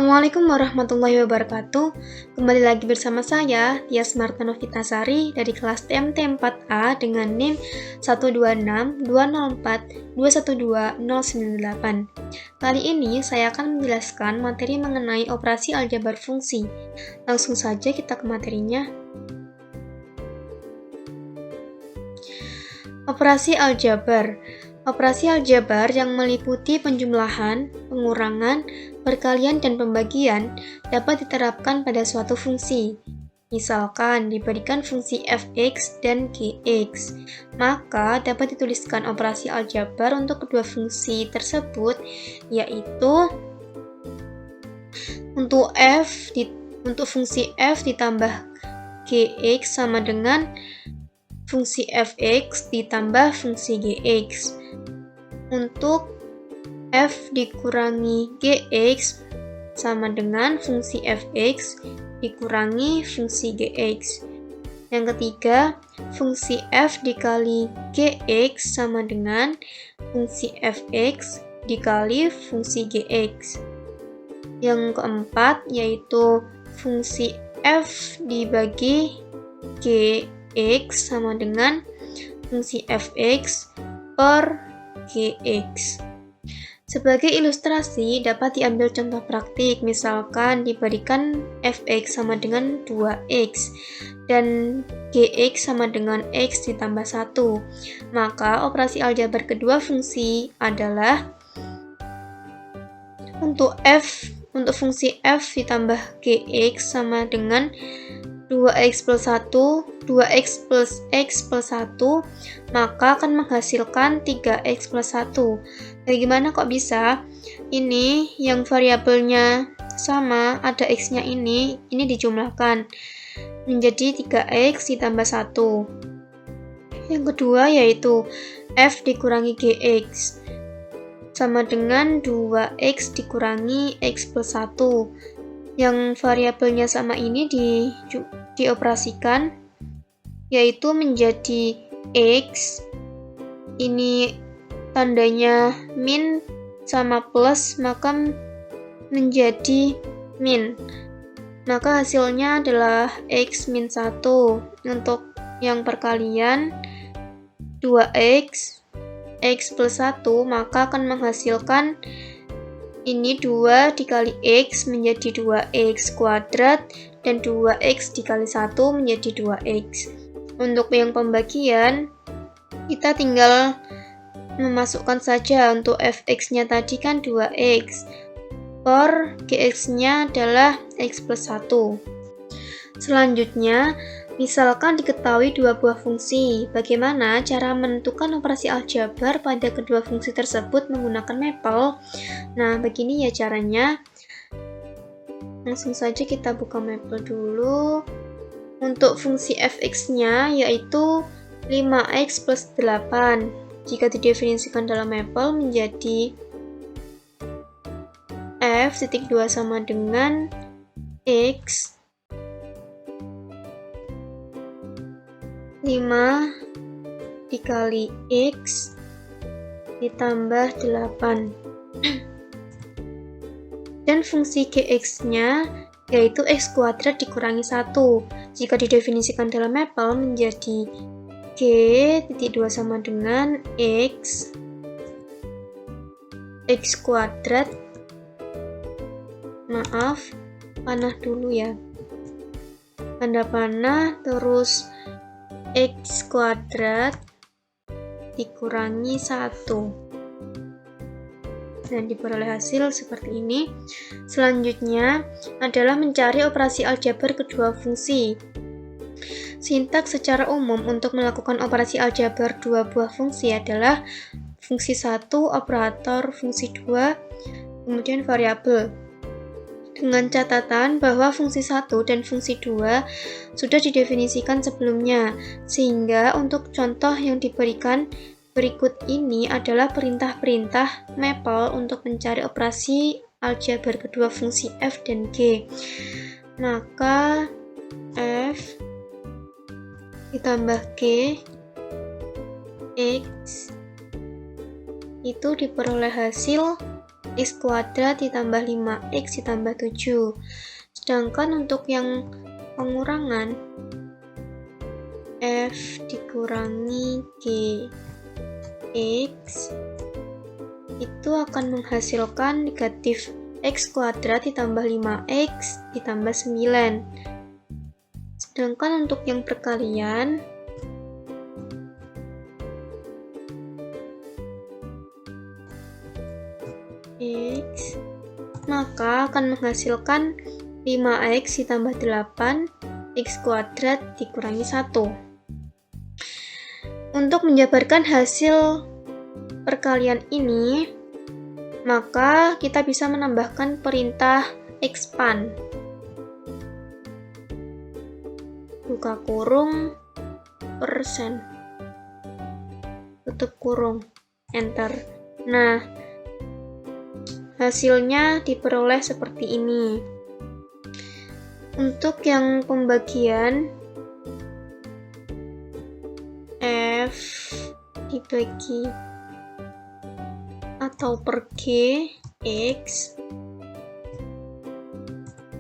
Assalamualaikum warahmatullahi wabarakatuh. Kembali lagi bersama saya, Tias Marta Novitasari dari kelas TMT 4A dengan NIM 1262004212098. Kali ini saya akan menjelaskan materi mengenai operasi aljabar fungsi. Langsung saja kita ke materinya. Operasi aljabar. Operasi aljabar yang meliputi penjumlahan, pengurangan, perkalian, dan pembagian dapat diterapkan pada suatu fungsi. Misalkan diberikan fungsi fx dan gx, maka dapat dituliskan operasi aljabar untuk kedua fungsi tersebut, yaitu untuk fungsi f ditambah gx sama dengan fungsi fx ditambah fungsi gx. Untuk f dikurangi gx sama dengan fungsi fx dikurangi fungsi gx. Yang ketiga, fungsi f dikali gx sama dengan fungsi fx dikali fungsi gx. Yang keempat, yaitu fungsi f dibagi gx sama dengan fungsi fx per gx. Sebagai ilustrasi, dapat diambil contoh praktik, misalkan diberikan fx sama dengan 2x dan gx sama dengan x ditambah 1. Maka operasi aljabar kedua fungsi adalah untuk fungsi f ditambah gx sama dengan 2x plus 1, 2x plus x plus 1, maka akan menghasilkan 3x plus 1. Bagaimana kok bisa? Ini yang variabelnya sama, ada x-nya ini dijumlahkan menjadi 3x ditambah 1. Yang kedua yaitu f dikurangi gx sama dengan 2x dikurangi x plus 1. Yang variabelnya sama ini dioperasikan, yaitu menjadi x, ini tandanya min sama plus, maka menjadi min. Maka hasilnya adalah x min 1. Untuk yang perkalian 2x, x plus 1, maka akan menghasilkan ini 2 dikali x menjadi 2x kuadrat dan 2x dikali 1 menjadi 2x. Untuk yang pembagian, kita tinggal memasukkan saja untuk fx-nya tadi kan 2x, per gx-nya adalah x plus 1. Selanjutnya, misalkan diketahui dua buah fungsi, bagaimana cara menentukan operasi aljabar pada kedua fungsi tersebut menggunakan mapel? Nah, begini ya caranya. Langsung saja kita buka mapel dulu. Untuk fungsi fx-nya yaitu 5x plus 8. Jika didefinisikan dalam mapel menjadi f(2) sama dengan x 5 dikali x ditambah 8. Dan fungsi gx-nya yaitu x kuadrat dikurangi 1. Jika didefinisikan dalam mapel menjadi g(2) sama dengan x kuadrat, maaf, panah dulu ya, tanda panah, terus x kuadrat dikurangi 1 dan diperoleh hasil seperti ini. Selanjutnya adalah mencari operasi aljabar kedua fungsi. Sintaks secara umum untuk melakukan operasi aljabar dua buah fungsi adalah fungsi 1 operator, fungsi 2 kemudian variabel. Dengan catatan bahwa fungsi 1 dan fungsi 2 sudah didefinisikan sebelumnya, sehingga untuk contoh yang diberikan berikut ini adalah perintah-perintah mapel untuk mencari operasi aljabar kedua fungsi f dan g. Maka f ditambah g x itu diperoleh hasil x kuadrat ditambah 5x ditambah 7. Sedangkan untuk yang pengurangan, f dikurangi gx itu akan menghasilkan negatif x kuadrat ditambah 5x ditambah 9. Sedangkan untuk yang perkalian, x maka akan menghasilkan 5x ditambah 8 x kuadrat dikurangi 1. Untuk menjabarkan hasil perkalian ini, maka kita bisa menambahkan perintah expand. Buka kurung, persen, tutup kurung, enter. Nah, hasilnya diperoleh seperti ini. Untuk yang pembagian, f dibagi atau per g x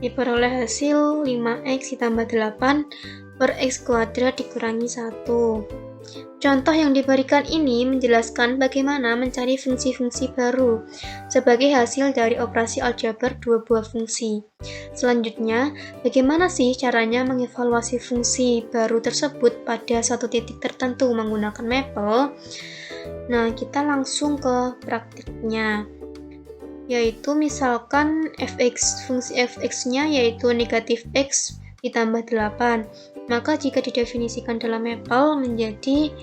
diperoleh hasil 5x ditambah 8 per x kuadrat dikurangi 1. Contoh yang diberikan ini menjelaskan bagaimana mencari fungsi-fungsi baru sebagai hasil dari operasi aljabar dua buah fungsi. Selanjutnya, bagaimana sih caranya mengevaluasi fungsi baru tersebut pada satu titik tertentu menggunakan Maple? Nah, kita langsung ke praktiknya, yaitu misalkan fungsi fx-nya yaitu negatif x ditambah 8. Maka jika didefinisikan dalam Maple menjadi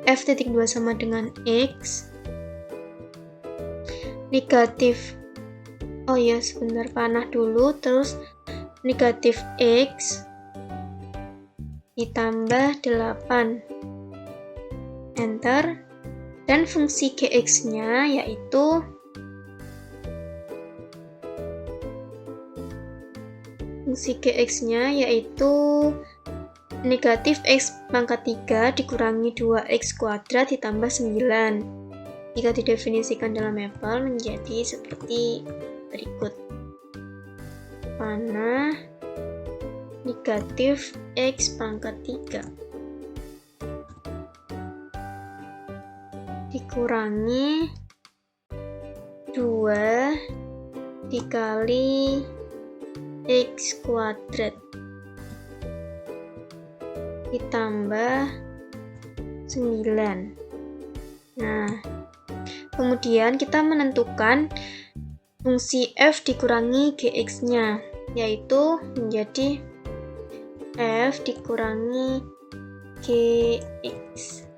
f.2 sama dengan x negatif, sebentar, panah dulu, terus negatif x ditambah 8, enter, dan fungsi gx-nya yaitu negatif x pangkat 3 dikurangi 2x kuadrat ditambah 9. Jika didefinisikan dalam Maple menjadi seperti berikut. Panah negatif x pangkat 3 dikurangi 2 dikali x kuadrat ditambah 9. Nah, kemudian kita menentukan fungsi f dikurangi gx-nya, yaitu menjadi f dikurangi gx.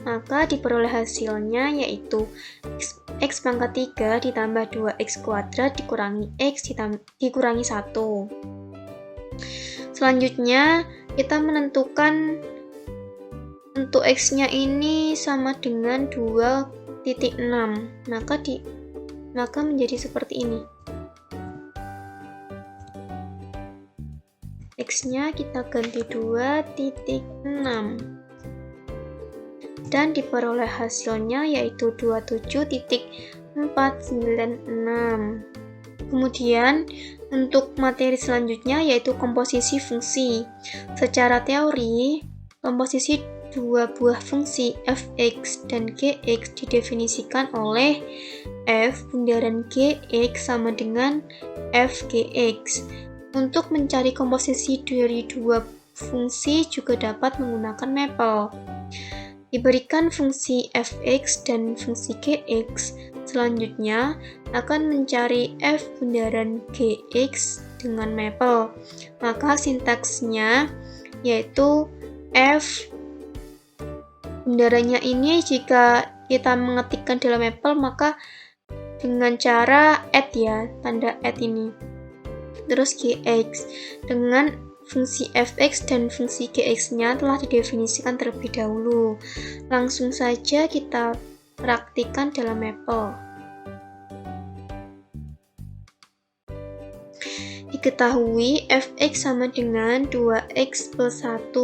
Maka diperoleh hasilnya yaitu x pangkat 3 ditambah 2x kuadrat dikurangi x dikurangi 1. Selanjutnya, kita menentukan untuk x-nya ini sama dengan 2.6. Maka menjadi seperti ini. X-nya kita ganti 2.6. Dan diperoleh hasilnya yaitu 27.496. Kemudian untuk materi selanjutnya yaitu komposisi fungsi. Secara teori, komposisi dua buah fungsi fx dan gx didefinisikan oleh f bundaran gx sama dengan f gx. Untuk mencari komposisi dari dua fungsi juga dapat menggunakan Maple. Diberikan fungsi fx dan fungsi gx, selanjutnya akan mencari f bundaran gx dengan Maple. Maka sintaksnya yaitu f bundarannya ini jika kita mengetikkan dalam Maple maka dengan cara add ya, tanda add ini. Terus gx dengan fungsi fx dan fungsi gx-nya telah didefinisikan terlebih dahulu. Langsung saja kita praktikkan dalam Maple. Diketahui fx sama dengan 2x plus 1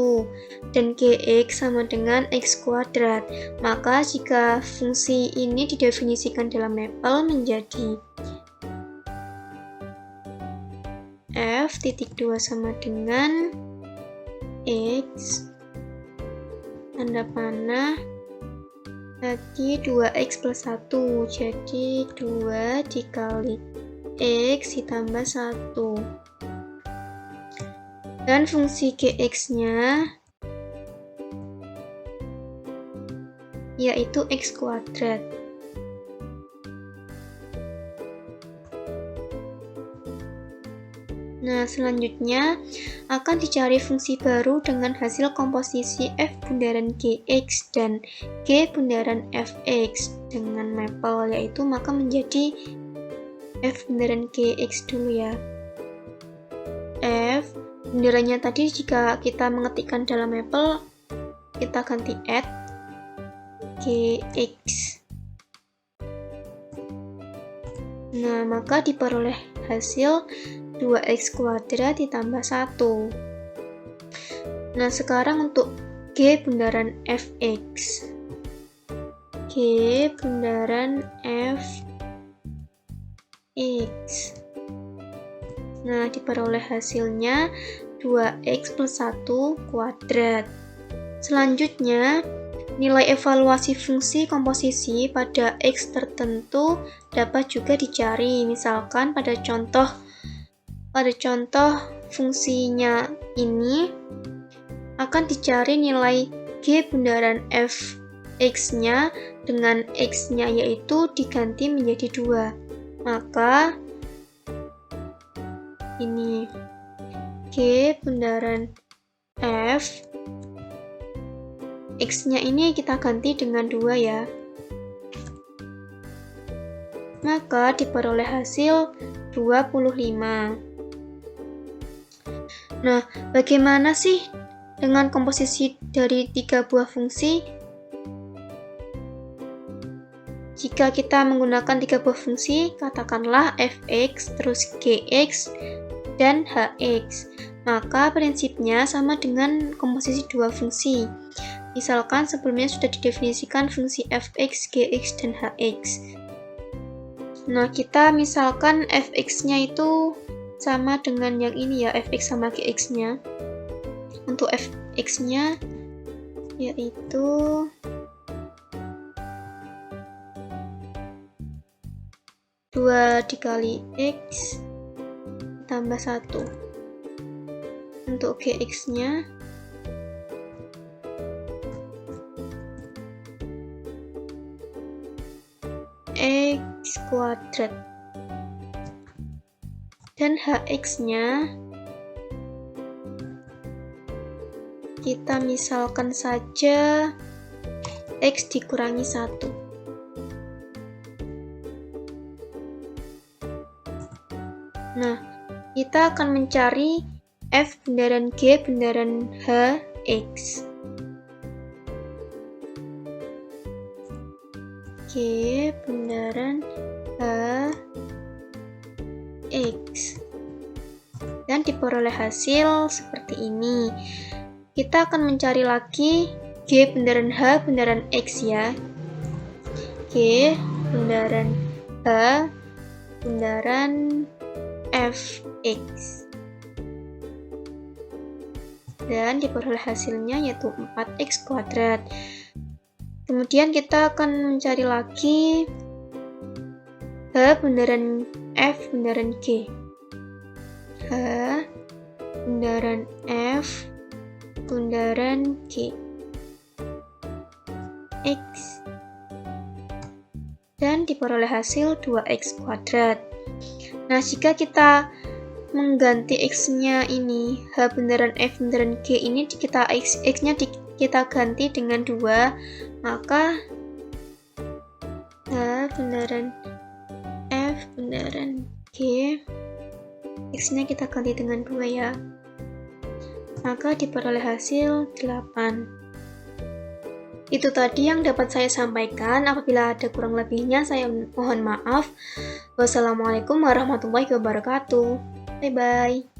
dan gx sama dengan x kuadrat. Maka jika fungsi ini didefinisikan dalam mapel menjadi f titik 2 sama dengan x tanda panah lagi 2x plus 1, jadi 2 dikali x ditambah 1, dan fungsi gx-nya yaitu x kuadrat. Nah, selanjutnya akan dicari fungsi baru dengan hasil komposisi f bundaran gx dan g bundaran fx dengan mapel, yaitu maka menjadi f bundaran gx dulu ya. F bundarannya tadi jika kita mengetikkan dalam mapel, kita ganti add gx. Nah, maka diperoleh hasil 2x kuadrat ditambah 1. Nah, sekarang untuk g bundaran fx. G bundaran fx. Nah, diperoleh hasilnya 2x plus 1 kuadrat. Selanjutnya, nilai evaluasi fungsi komposisi pada x tertentu dapat juga dicari. Misalkan pada contoh fungsinya ini akan dicari nilai g bundaran fx-nya dengan x-nya, yaitu diganti menjadi 2. Maka ini g bundaran f x-nya ini kita ganti dengan 2 ya. Maka diperoleh hasil 25. Nah, bagaimana sih dengan komposisi dari 3 buah fungsi? Jika kita menggunakan 3 buah fungsi, katakanlah fx, terus gx, dan hx, maka prinsipnya sama dengan komposisi 2 fungsi. Misalkan sebelumnya sudah didefinisikan fungsi fx, gx, dan hx. Nah, kita misalkan fx-nya itu sama dengan yang ini ya, fx sama gx-nya. Untuk fx-nya yaitu dua dikali x tambah 1. Untuk gx-nya x kuadrat. Dan hx-nya kita misalkan saja x dikurangi 1. Nah, kita akan mencari f bundaran g bundaran hx. G bundaran hx. Dan diperoleh hasil seperti ini. Kita akan mencari lagi g bundaran h bundaran x ya. G bundaran h bundaran fx. Dan diperoleh hasilnya yaitu 4x kuadrat. Kemudian kita akan mencari lagi h bundaran f bundaran g. H bundaran f bundaran g x. Dan diperoleh hasil 2x kuadrat. Nah, jika kita mengganti x-nya ini, h bundaran f bundaran g ini kita x-nya kita ganti dengan 2, maka h bundaran f bundaran g x-nya kita ganti dengan 2 ya. Maka diperoleh hasil 8. Itu tadi yang dapat saya sampaikan. Apabila ada kurang lebihnya, saya mohon maaf. Wassalamualaikum warahmatullahi wabarakatuh. Bye-bye.